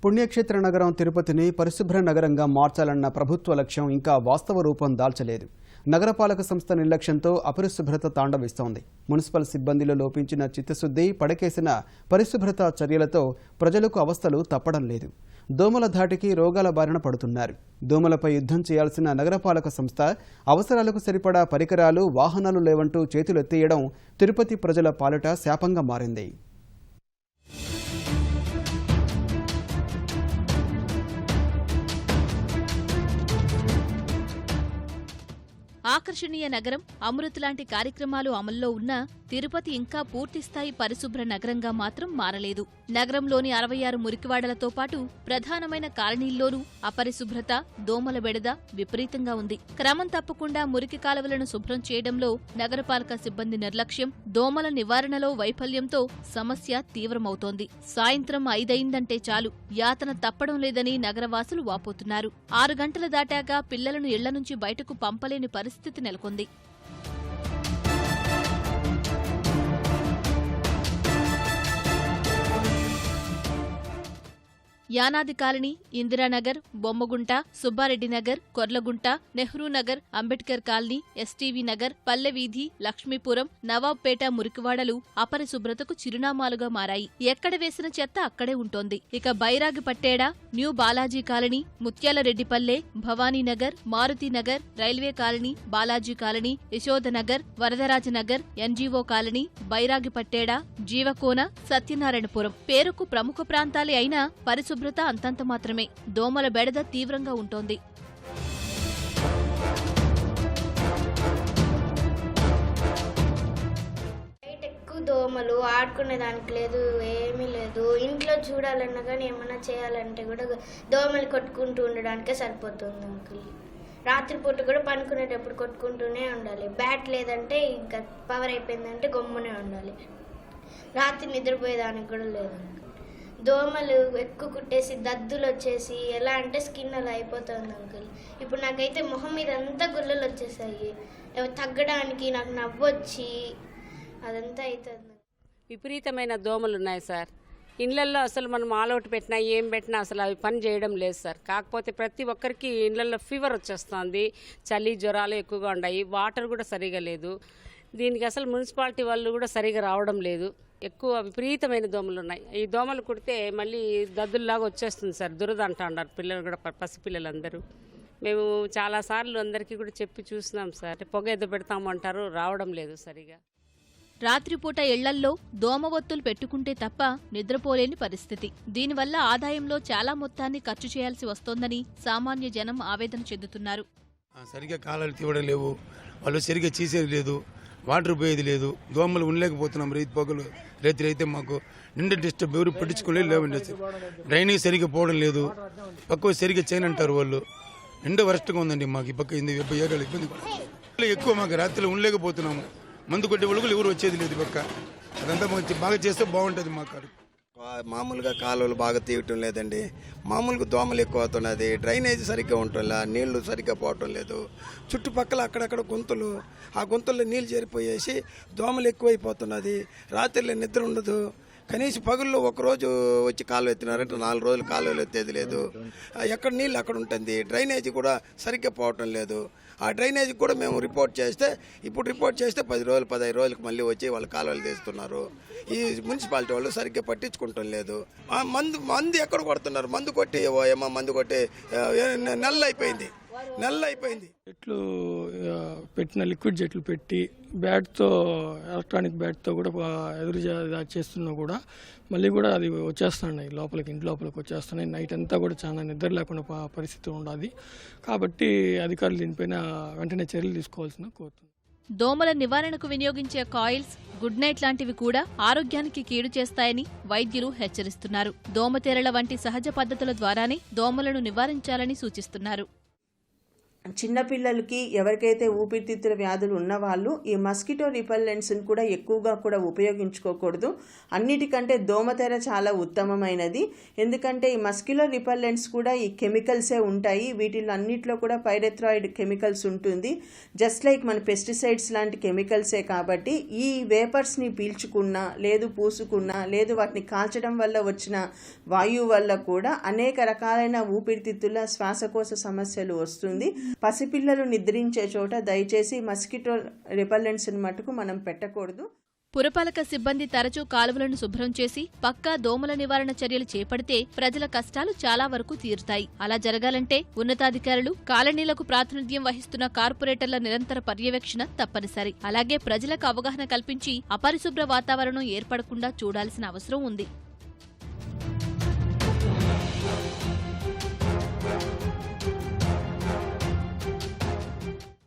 పుణ్యక్షేత్ర నగరం తిరుపతిని పరిశుభ్ర నగరంగా మార్చాలన్న ప్రభుత్వ లక్ష్యం ఇంకా వాస్తవ రూపం దాల్చలేదు. నగరపాలక సంస్థ నిర్లక్ష్యంతో అపరిశుభ్రత తాండవిస్తోంది. మున్సిపల్ సిబ్బందిలో లోపించిన చిత్తశుద్ధి, పడకేసిన పరిశుభ్రత చర్యలతో ప్రజలకు అవస్థలు తప్పడం లేదు. దోమల ధాటికి రోగాల బారిన పడుతున్నారు. దోమలపై యుద్ధం చేయాల్సిన నగరపాలక సంస్థ అవసరాలకు సరిపడా పరికరాలు, వాహనాలు లేవంటూ చేతులెత్తేయడం తిరుపతి ప్రజల పాలిట శాపంగా మారింది. ఆకర్షణీయ నగరం, అమృత్ లాంటి కార్యక్రమాలు అమల్లో ఉన్నా తిరుపతి ఇంకా పూర్తిస్థాయి పరిశుభ్ర నగరంగా మాత్రం మారలేదు. నగరంలోని 66 మురికివాడలతో పాటు ప్రధానమైన కాలనీల్లోనూ అపరిశుభ్రత, దోమల బెడద విపరీతంగా ఉంది. క్రమం తప్పకుండా మురికి కాలువలను శుభ్రం చేయడంలో నగరపాలక సిబ్బంది నిర్లక్ష్యం, దోమల నివారణలో వైఫల్యంతో సమస్య తీవ్రమవుతోంది. సాయంత్రం 5 అయిందంటే చాలు యాతన తప్పడం లేదని నగరవాసులు వాపోతున్నారు. 6 గంటలు దాటాక పిల్లలను ఇళ్ల నుంచి బయటకు పంపలేని పరిస్థితి నెలకొంది. Yanadi colony, Indiranagar, Bommagunta, Subbareddy Nagar, Korlagunta, Nehru Nagar, Ambedkar colony, STV Nagar, Pallevidhi, Lakshmipuram, Nawabpet మురికివాడలు అపరిశుభ్రతకు చిరునామాలుగా మారాయి. ఎక్కడ వేసిన చెత్త అక్కడే ఉంటోంది. ఇక Bairagi Patteda, new Balaji colony, Muthyalareddypalle, Bhavaninagar, Marutinagar, railway colony, Balaji colony, Yashodanagar, Varadarajanagar, NGO colony, Bairagi Patteda, Jeevakona, Satyanarayanapuram పేరుకు ప్రముఖ ప్రాంతాలే అయినా పరిశుభ్రత అంతంత మాత్రమే. దోమల బెడద తీవ్రంగా ఉంటోంది. ఎక్కువ దోమలు, ఆడుకునేదానికి లేదు, ఏమీ లేదు. ఇంట్లో చూడాలన్నా కానీ ఏమన్నా చేయాలంటే కూడా దోమలు కొట్టుకుంటూ ఉండడానికే సరిపోతుంది అంకుల్. రాత్రిపూట కూడా పనుకునేటప్పుడు కొట్టుకుంటూనే ఉండాలి. బ్యాట్ లేదంటే ఇంకా పవర్ అయిపోయిందంటే గమ్మునే ఉండాలి. రాత్రి నిద్రపోయేదానికి కూడా లేదు. దోమలు ఎక్కువ కుట్టేసి దద్దులు వచ్చేసి ఎలా అంటే స్కిన్ అలా అయిపోతుంది అంకుల్. ఇప్పుడు నాకైతే మొహం మీద అంతా గుల్లలు వచ్చేసాయి. తగ్గడానికి నాకు నవ్వొచ్చి అదంతా అవుతుంది. విపరీతమైన దోమలు ఉన్నాయి సార్. ఇళ్లల్లో అసలు మనం ఆల్అవుట్ పెట్టినా ఏం పెట్టినా అసలు అవి పని చేయడం లేదు సార్. కాకపోతే ప్రతి ఒక్కరికి ఇళ్లల్లో ఫీవర్ వచ్చేస్తుంది, చలి జ్వరాలు ఎక్కువగా ఉన్నాయి, వాటర్ కూడా సరిగా లేదు. దీనికి అసలు మున్సిపాలిటీ వాళ్ళు కూడా సరిగా రావడం లేదు. ఎక్కువ విపరీతమైన దోమలు ఉన్నాయి. ఈ దోమలు కుడితే మళ్ళీ దద్దుల్లాగా వచ్చేస్తుంది సార్. దురద అంటున్నారు పిల్లలు కూడా, పసిపిల్లలందరూ. మేము చాలాసార్లు అందరికీ కూడా చెప్పి చూసినాం సార్. పొగ ఎద్దు పెడతామంటారు, రావడం లేదు సరిగా. రాత్రిపూట ఇళ్లల్లో దోమ ఒత్తులు పెట్టుకుంటే తప్ప నిద్రపోలేని పరిస్థితి. దీనివల్ల ఆదాయంలో చాలా మొత్తాన్ని ఖర్చు చేయాల్సి వస్తోందని సామాన్య జనం ఆవేదన చెందుతున్నారు. సరిగ్గా కాలాలు తీవడం లేవు, వాళ్ళు సరిగ్గా చేసేది లేదు, వాటర్ పోయేది లేదు, దోమలు ఉండలేకపోతున్నాం. రైతులు అయితే మాకు నిండా డిస్టర్బ్, ఎవరు పట్టించుకోలేదు లేవండి. డ్రైనేజ్ సరిగ్గా పోవడం లేదు, పక్క సరిగ్గా చేయనంటారు వాళ్ళు. నిండా వరస్ట్గా ఉందండి మాకు. ఈ పక్క ఏరియాలో ఇబ్బంది ఎక్కువ. మాకు రాత్రిలో ఉండలేకపోతున్నాము. మందు కొట్టే వాళ్ళు ఎవరు వచ్చేది లేదు. పక్క అదంతా బాగా చేస్తే బాగుంటుంది మాకు. మామూలుగా కాలువలు బాగా తీయటం లేదండి. మామూలుగా దోమలు ఎక్కువ అవుతున్నది. డ్రైనేజ్ సరిగ్గా ఉండటంలా, నీళ్లు సరిగ్గా పోవటం లేదు. చుట్టుపక్కల అక్కడక్కడ గుంతలు, ఆ గుంతల్లో నీళ్ళు చేరిపోయేసి దోమలు ఎక్కువైపోతున్నది. రాత్రిలో నిద్ర ఉండదు. కనీసం పగుల్లో ఒకరోజు వచ్చి కాలువ ఎత్తినారంటే 4 రోజులు కాలువలు ఎత్తేది లేదు. ఎక్కడ నీళ్ళు అక్కడ ఉంటుంది. డ్రైనేజీ కూడా సరిగ్గా పోవటం లేదు. ఆ డ్రైనేజీ కూడా మేము రిపోర్ట్ చేస్తే, ఇప్పుడు రిపోర్ట్ చేస్తే 10 రోజులు 15 రోజులకు మళ్ళీ వచ్చి వాళ్ళు కాలువలు తీస్తున్నారు. ఈ మున్సిపాలిటీ వాళ్ళు సరిగ్గా పట్టించుకుంటాం లేదు. మందు ఎక్కడ కొడుతున్నారు? మందు కొట్టి ఏమో మందు కొట్టి నెల అయిపోయింది. చెట్లు పెట్టిన లిక్విడ్ చెట్లు పెట్టి బ్యాట్తో, ఎలక్ట్రానిక్ బ్యాట్తో కూడా ఎదురు చేస్తున్నా కూడా మళ్ళీ కూడా అది వచ్చేస్తున్నాయి లోపలికి, ఇంటి లోపలికి వచ్చేస్తున్నాయి. నైట్ అంతా కూడా చాలా నిద్ర లేకుండా పరిస్థితి ఉండాలి. కాబట్టి అధికారులు దీనిపైన వెంటనే చర్యలు తీసుకోవాల్సిన కోరుతుంది. దోమల నివారణకు వినియోగించే కాయిల్స్, గుడ్ నైట్ లాంటివి కూడా ఆరోగ్యానికి కీడు చేస్తాయని వైద్యులు హెచ్చరిస్తున్నారు. దోమతెరల వంటి సహజ పద్ధతుల ద్వారానే దోమలను నివారించాలని సూచిస్తున్నారు. చిన్నపిల్లలకి ఎవరికైతే ఊపిరితిత్తుల వ్యాధులు ఉన్నవాళ్ళు ఈ మస్కిటో రిపెల్లెంట్స్ని కూడా ఎక్కువగా కూడా ఉపయోగించుకోకూడదు. అన్నిటికంటే దోమతెర చాలా ఉత్తమమైనది. ఎందుకంటే ఈ మస్కిటో రిపెల్లెంట్స్ కూడా ఈ కెమికల్సే ఉంటాయి. వీటిలో అన్నిట్లో కూడా పైరెథ్రాయిడ్ కెమికల్స్ ఉంటుంది. జస్ట్ లైక్ మన పెస్టిసైడ్స్ లాంటి కెమికల్సే కాబట్టి ఈ వేపర్స్ని పీల్చుకున్నా లేదు పూసుకున్నా లేదు వాటిని కాల్చడం వల్ల వచ్చిన వాయువు వల్ల కూడా అనేక రకాలైన ఊపిరితిత్తుల శ్వాసకోశ సమస్యలు వస్తుంది. పసిపిల్లలు నిద్రించే చోట దయచేసి మస్కిటో రిపెల్లెంట్స్ మటుకు మనం పెట్టకూడదు. పురపాలక సిబ్బంది తరచూ కాలువలను శుభ్రం చేసి పక్కా దోమల నివారణ చర్యలు చేపడితే ప్రజల కష్టాలు చాలా వరకు తీరుతాయి. అలా జరగాలంటే ఉన్నతాధికారులు, కాలనీలకు ప్రాతినిధ్యం వహిస్తున్న కార్పొరేటర్ల నిరంతర పర్యవేక్షణ తప్పనిసరి. అలాగే ప్రజలకు అవగాహన కల్పించి అపరిశుభ్ర వాతావరణం ఏర్పడకుండా చూడాల్సిన అవసరం ఉంది.